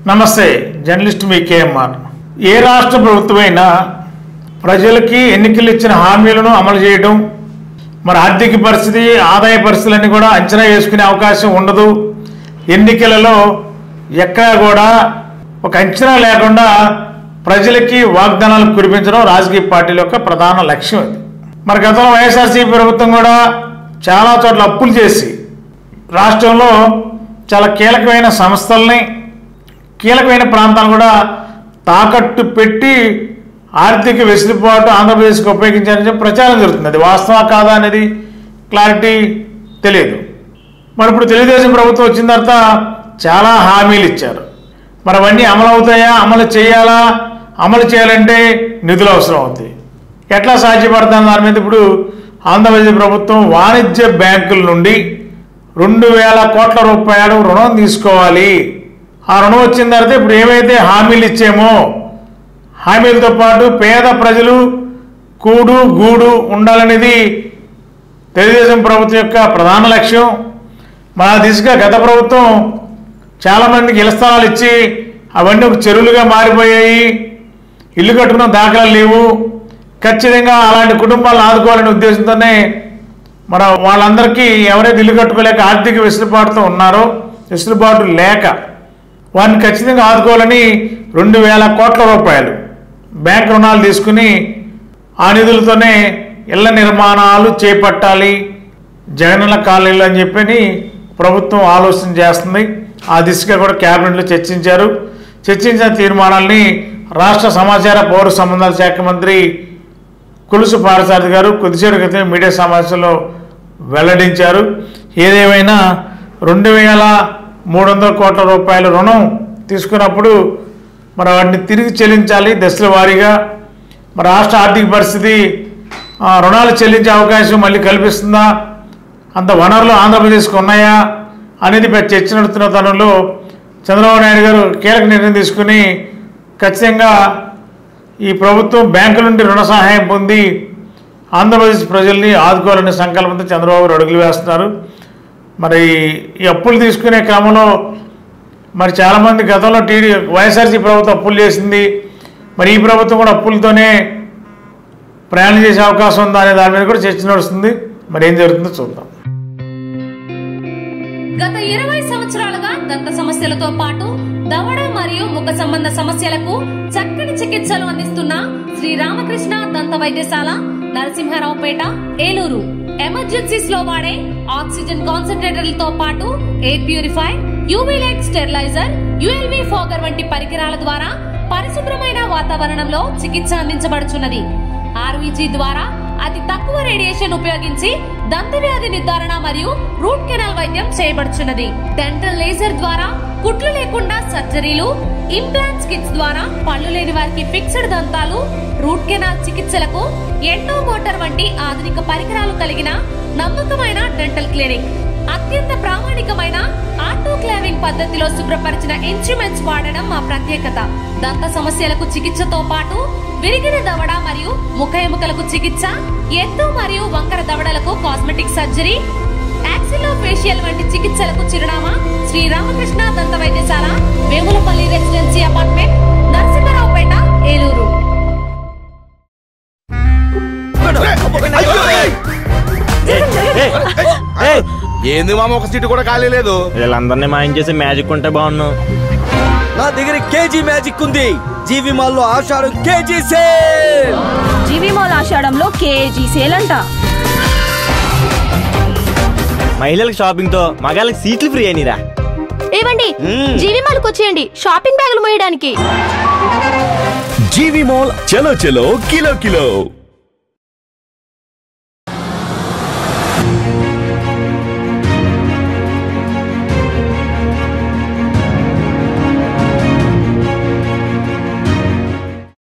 నమస్తే, జర్నలిస్ట్ మీ కేఎంఆర్. ఏ రాష్ట్ర ప్రభుత్వమైనా ప్రజలకి ఎన్నికలు ఇచ్చిన హామీలను అమలు చేయడం, మరి ఆర్థిక పరిస్థితి, ఆదాయ పరిస్థితులన్నీ కూడా అంచనా వేసుకునే అవకాశం ఉండదు. ఎన్నికలలో ఎక్కడా కూడా ఒక అంచనా లేకుండా ప్రజలకి వాగ్దానాలు కురిపించడం రాజకీయ పార్టీల యొక్క ప్రధాన లక్ష్యం. అది మరి గతంలో వైఎస్ఆర్సీపీ ప్రభుత్వం కూడా చాలా చోట్ల అప్పులు చేసి రాష్ట్రంలో చాలా కీలకమైన సంస్థల్ని, కీలకమైన ప్రాంతాలను కూడా తాకట్టు పెట్టి ఆర్థిక వెసులుబాటు ఆంధ్రప్రదేశ్కి ఉపయోగించారని చెప్పి ప్రచారం జరుగుతుంది. అది వాస్తవా కాదా అనేది క్లారిటీ తెలియదు. మరి ఇప్పుడు తెలుగుదేశం ప్రభుత్వం వచ్చిన తర్వాత చాలా హామీలు ఇచ్చారు. మరి అవన్నీ అమలు అవుతాయా? అమలు చేయాలా? అమలు చేయాలంటే నిధులు అవసరం అవుతాయి. ఎట్లా సాధ్యపడుతుంది దాని మీద ఇప్పుడు ఆంధ్రప్రదేశ్ ప్రభుత్వం వాణిజ్య బ్యాంకుల నుండి 2000 కోట్ల రూపాయలు రుణం తీసుకోవాలి. ఆ రుణం వచ్చిన తర్వాత ఇప్పుడు ఏవైతే హామీలు ఇచ్చామో హామీలతో పాటు పేద ప్రజలు కూడు గూడు ఉండాలనేది తెలుగుదేశం ప్రభుత్వం యొక్క ప్రధాన లక్ష్యం. మన దిశగా గత ప్రభుత్వం చాలామందికి ఇళ్ల స్థలాలు ఇచ్చి అవన్నీ ఒక చెరువులుగా మారిపోయాయి. ఇల్లు కట్టుకున్న దాఖలాలు లేవు. ఖచ్చితంగా అలాంటి కుటుంబాలను ఆదుకోవాలనే ఉద్దేశంతోనే మన వాళ్ళందరికీ ఎవరైతే ఇల్లు కట్టుకోలేక ఆర్థిక వెసులుబాటుతో ఉన్నారో, వెసులుబాటు లేక వారిని ఖచ్చితంగా ఆదుకోవాలని 2000 కోట్ల రూపాయలు బ్యాంక్ రుణాలు తీసుకుని ఆ నిధులతోనే ఇళ్ల నిర్మాణాలు చేపట్టాలి జగనన్న కాలనీలు అని చెప్పని ప్రభుత్వం ఆలోచన చేస్తుంది. ఆ దిశగా కూడా క్యాబినెట్లో చర్చించారు. చర్చించిన తీర్మానాల్ని రాష్ట్ర సమాచార పౌర సంబంధాల శాఖ మంత్రి కొలుసు పార్థసారథి గారు కొద్దిసేపు క్రితం మీడియా సమావేశంలో వెల్లడించారు. ఏదేమైనా 2300 కోట్ల రూపాయల రుణం తీసుకున్నప్పుడు మరి వాటిని తిరిగి చెల్లించాలి దశల వారీగా. మరి రాష్ట్ర ఆర్థిక పరిస్థితి రుణాలు చెల్లించే అవకాశం మళ్ళీ కల్పిస్తుందా, అంత వనరులు ఆంధ్రప్రదేశ్కి ఉన్నాయా అనేది చర్చ నడుతున్న తరుణంలో చంద్రబాబు నాయుడు గారు కీలక నిర్ణయం తీసుకుని ఖచ్చితంగా ఈ ప్రభుత్వం బ్యాంకుల నుండి రుణ సహాయం పొంది ఆంధ్రప్రదేశ్ ప్రజల్ని ఆదుకోవాలనే సంకల్పంతో చంద్రబాబు గారు అడుగులు వేస్తున్నారు. మరి ఈ అప్పులు తీసుకునే క్రమంలో మరి చాలామంది గతంలో వైఎస్ఆర్సీ ప్రభుత్వం అప్పులు చేసింది. మరి ఈ ప్రభుత్వం కూడా అప్పులతోనే ప్రయాణం చేసే అవకాశం ఉందా అనే దాని మీద కూడా చర్చ నడుస్తుంది. మరి ఏం జరుగుతుందో చూద్దాం. గత 20 సంవత్సరాలుగా దంత సమస్యలతో పాటు దవడ మరియు ముఖ సంబంధ సమస్యలకు చక్కని చికిత్సలు అందిస్తున్న శ్రీ రామకృష్ణ దంత వైద్యశాల, నరసింహారావుపేట, ఏలూరు. ఎమర్జెన్సీస్ లో వాడే ఆక్సిజన్ కాన్సంట్రేటర్లతో పాటు air purify, UV light steriliser, ULV fogger వంటి పరికరాల ద్వారా పరిశుభ్రమైన వాతావరణంలో చికిత్స అందించబడుచున్నది. ఆర్వీజీ ద్వారా అతి తక్కువ రేడియేషన్ ఉపయోగించి దంత వ్యాధి నిర్ధారణ మరియు రూట్ కెనాల్ వైద్యం చేయబడుచున్నది. డెంటల్ లేజర్ ద్వారా కుట్లు లేకుండా సర్జరీలు, ఇంప్లాంట్స్ కిట్స్ ద్వారా పళ్ళు లేని వారికి ఫిక్స్డ్ దంతాలు, రూట్ కెనాల్ చికిత్సలకు ఎండో మోటార్ వంటి ఆధునిక పరికరాలు కలిగిన నమ్మకమైన డెంటల్ క్లినిక్. అత్యంత ప్రామాణికమైన ఆటోక్లావింగ్ పద్ధతిలో శుభ్రపరిచిన ఇన్స్ట్రుమెంట్స్ వాడడం మా ప్రత్యేకత. దంత సమస్యలకు చికిత్సతో పాటు విరిగిన దవడ మరియు ముఖ ఎముకలకు చికిత్స, ఎత్తు మరియు వంకర దవడలకు కాస్మెటిక్ సర్జరీ, యాక్సిలో ఫేషియల్ వంటి చికిత్సలకు చిరునామా శ్రీ రామకృష్ణ దంత వైద్యశాల, వేములపల్లి రెసిడెన్సీ అపార్ట్మెంట్, నరసింహారావుపేట, ఏలూరు. ఏంది మామ, ఒక సీటు కూడా ఖాళీ లేదు. వీళ్ళందరినీ మాయం చేసి మ్యాజిక్ ఉంటే బాగున్నావు. నా దగ్గర కేజీ మ్యాజిక్ ఉంది. జీవి మాల్ లో ఆషాఢం కేజీ సేల్. జీవి మాల్ ఆషాఢంలో కేజీ సేల్ అంట. మహిళలకు షాపింగ్ తో మగాళ్ళకి సీట్లు ఫ్రీ అయినరా. ఏవండి, జీవి మాల్ కు వచ్చేయండి షాపింగ్ బ్యాగులు మోయడానికి. జీవి మాల్ చలో చలో కిలో కిలో.